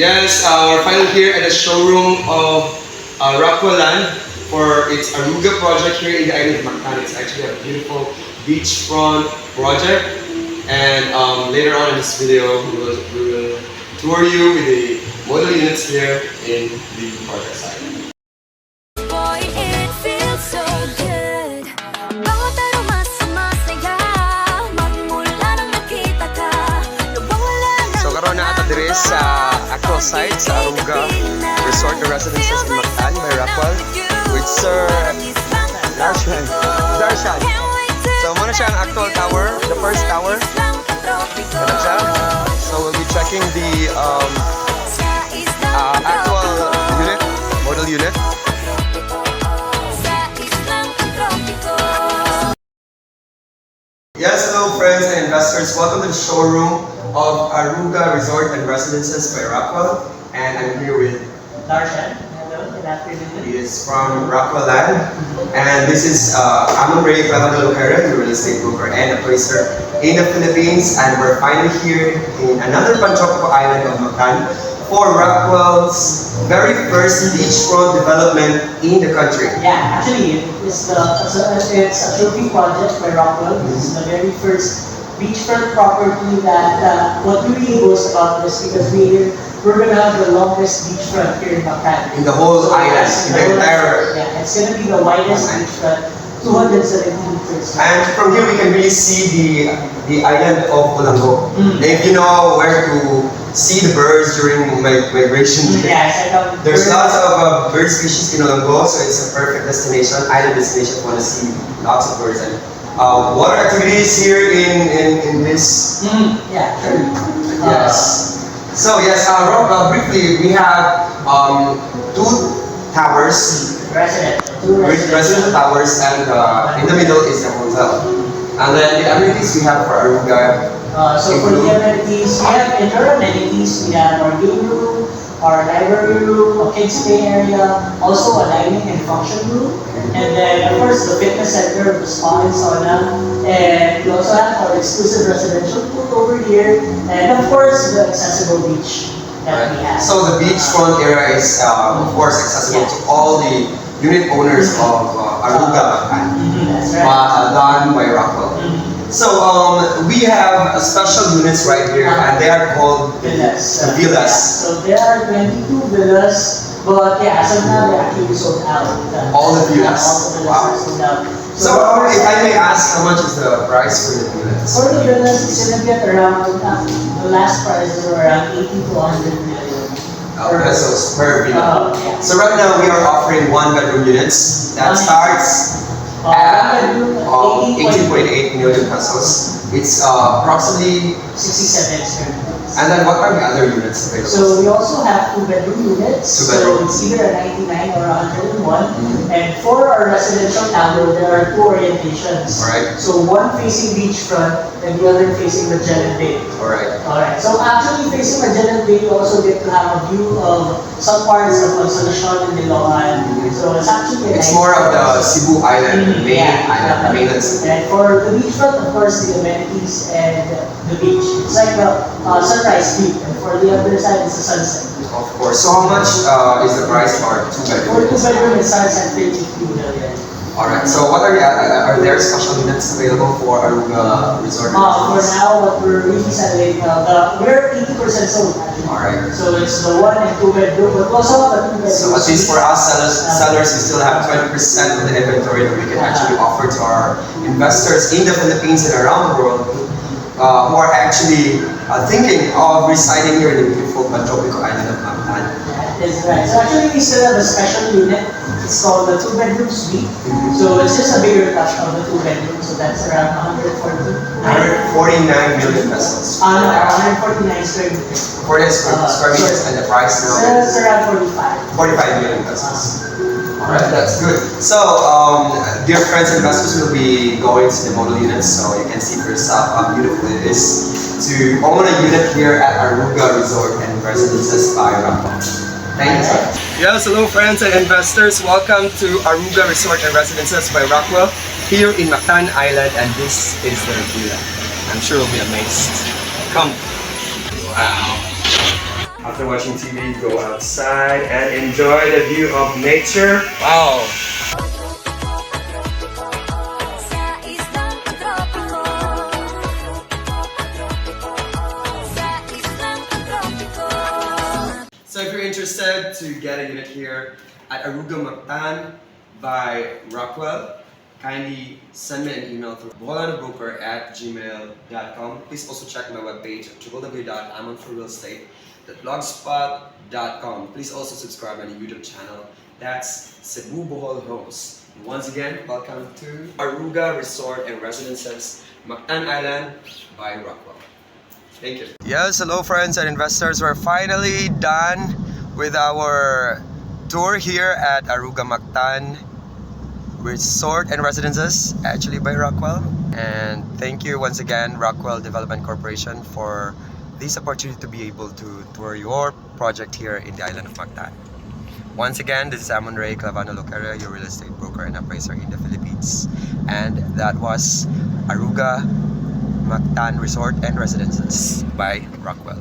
Yes, we're finally here at the showroom of Rockwell Land for its Aruga project here in the island of Mactan. It's actually a beautiful beachfront project. And later on in this video, we will tour you with the model units here in the project site. Boy, it feels so good. Bawat aroma sumasaya. Magmula nang nakita ka. Nawawala ng So karon na ata dire sa actual site sa Aruga Resort and Residences in Mactan by Rockwell with Sir Darshan. So muna siya ang actual tower, the first tower. Ito siya. So we'll be checking the actual unit, model unit. Yes, hello friends and investors. Welcome to the showroom of Aruga Resort and Residences by Rockwell. And I'm here with Darshan. Hello, good afternoon. He is from Rockwell Land. And this is Amon Ray Clavado Lucera, the real estate broker and appraiser in the Philippines. And we're finally here in another Panchoco island of Mactan for Rockwell's very first beachfront development in the country. Yeah, actually, it's a trophy project by Rockwell. This is the very first beachfront property that what we really boast about this because we're gonna have the longest beachfront here in Mactan. In the whole island, in the entire. Yeah, it's gonna be the widest beachfront, 217 meters. And from here we can really see the island of Olango. If you know where to see the birds during migration. Yeah, it's like There's lots of bird species in Olango, so it's a perfect destination, island destination if you want to see lots of birds. And water activities here in this. Yeah, sure. Yes. So yes, Rob, briefly we have two towers, residential towers, and in the middle is the hotel. And then the amenities we have for Aruga. So for the amenities, we have indoor amenities. We have our game room, our library room, a kids play area, also a dining and function room, and then of course the fitness center, the spa and sauna, and we also have our exclusive residential pool over here, and of course the accessible beach that we have. So the beachfront area is of course accessible to all the unit owners of Aruga Mactan, That's right. done by Rockwell. So we have special units right here, and they are called Villas. the villas. Yeah. So there are 22 villas, but yeah, as of now they're actually sold out. All the villas. All the villas Wow. are sold out. So if I may ask, how much is the price for the villas? For the villas, it's gonna get around, the last prices are around 80 to 100 million. Pesos per villa. Yeah. So right now we are offering one-bedroom units that starts One bedroom, 18.8 million pesos. It's approximately. 67 square meters. And then what are the other units available? So we also have two-bedroom units. Two bedroom. So it's either a 99 or a 101. And for our residential tower, there are two orientations. Alright. So one facing beachfront and the other facing Magellan Bay. Alright. Alright. So actually facing Magellan Bay, you also get to have a view of some parts of Consolacion and Diloan. So it's actually a It's nice more of the place. Cebu Island, the main Yeah. island, the mainland. And for the beachfront, of course, the amenities and the beach. It's like a sunrise view, and for the other side, it's a sunset. Of course. So how much is the price for For two-bedroom? two-bedroom, it starts at 32 million. Alright. So what are are there special units available for Aruga Resort? For now, what we're really selling, we're 80% sold actually. Alright. So it's the one and two-bedroom, but also the two-bedroom. So at least for us sellers, we still have 20% of the inventory that we can actually offer to our investors in the Philippines and around the world who are actually thinking of residing here in the beautiful Panchoco island of Mactan. That's right. So actually, we still have a special unit. It's called the two-bedroom suite. So it's just a bigger touch of the two-bedroom. So that's around 149 million pesos. 149 square meters. For the square meters and the price So now it's around 45. 45 million pesos. Alright, that's good. So, dear friends and investors, will be going to the model units so you can see for yourself how beautiful it is to own a unit here at Aruga Resort and Residences by Rockwell. Thank you, sir. Yes, hello friends and investors. Welcome to Aruga Resort and Residences by Rockwell here in Mactan Island, and this is their villa. I'm sure you'll be amazed. Come. Wow. After watching TV, go outside and enjoy the view of nature. Wow! Sa islang tropiko. Sa islang tropiko. So if you're interested to get a unit here at Aruga Mactan by Rockwell, kindly send me an email through boholanabroker@gmail.com. Please also check my webpage at www.amonforrealestate.blogspot.com. Please also subscribe on the YouTube channel. That's Cebu Bohol Homes. Once again, welcome to Aruga Resort and Residences, Mactan Island by Rockwell. Thank you. Yes, hello friends and investors. We're finally done with our tour here at Aruga Mactan Resort and Residences, actually by Rockwell. And thank you once again, Rockwell Development Corporation, for this opportunity to be able to tour your project here in the island of Mactan. Once again, this is Amon Ray Clavano Locaria, your real estate broker and appraiser in the Philippines. And that was Aruga Mactan Resort and Residences by Rockwell.